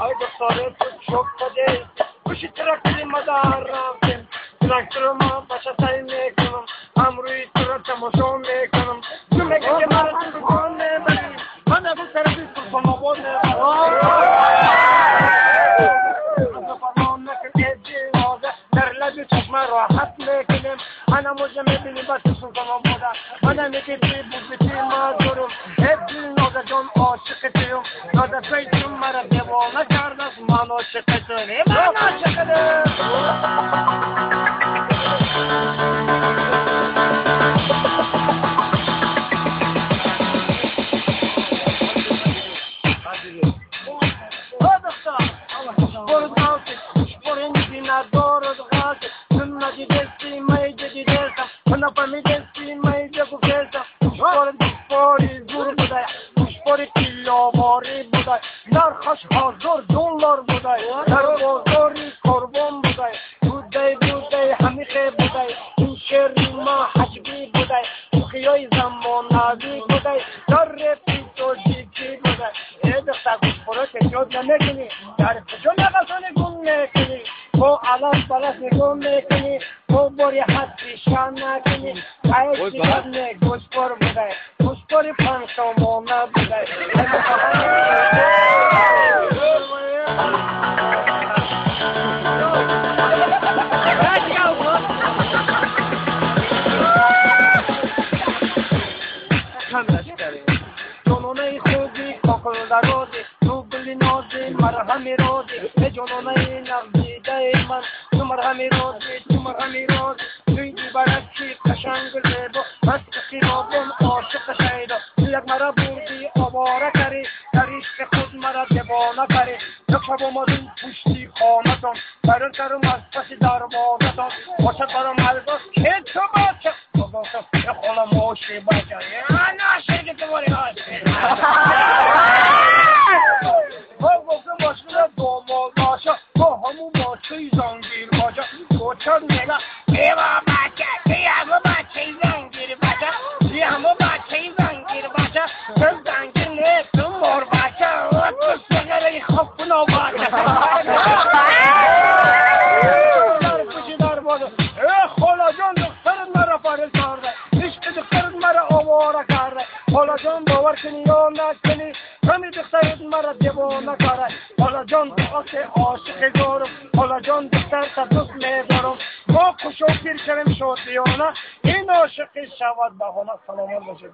ای دختره تو چوب بده گوشی ترکتری مدار رفتیم ترکتر ما بچه سعی میکنم هم روی تو را تماشا میکنم تو میگه که مرا تو بگان نبری من از اون طرفی سلطان آباد نبری از فرمان نکن ایدی نازه در لبی چشم راحت میکنیم انا موجه میبینی بس سلطان آباده انا میگه توی بود بیتی مازورم ایدی نازه جان عاشق تیم نازه پیتیم مرا دیوانه کرده من عاشق تیم من عاشق نرخش حاضر دلار بودای در بازاری قربان بودای بودای همیشه بودای این شعر ما حجبی بودای خیای زمانوی بودای در رفتی تو جیکی بودای ای دختر گوش برو تکیاد نمیکنی در کجا نقصانی گون میکنی با علم بلد نگون میکنی با باری حد پیشان نکنی ای چیزد نه گوش بر بودای گوش باری پنسامانه بودای جنونه خوبی کاکل درازی تو بلی نازی مرهمی رازی ای جنونه نغزیده من تو مرهمی رازی توی دیبرکی قشنگ زیبا بس کسی رابون عاشق شیدا یک مرا بردی آواره کری در عشق خود مرا دیوانه کری یک شب آمدون پشتی خانتان برون کرم از پسی دروازتان باشد برام الباس که تو بچه یک خاله ماشی بچه نه شرکت دواری هستی با گفتم باشد دومال باشه با همون باشه زنگیر باشه گوچر میگه ایوا بچه همون بچه زنگیر بچه همون بچه زنگیر بچه تو زنگیر نه تو مار بچه تو سگره خوب کنو بچه در کشی در باده ای خاله جان دخترت مرا فرل کرده عشق دخترت مرا آواره کرده خاله جان باور کنی یا نکنی کمی دخترت مرا دیوانه کرده خاله جان دقت عاشق دارم خاله جان دختر تا دوست میدارم ما خوش و پیر کرم شادیانه این عاشقی شود بهانه سلامت باشید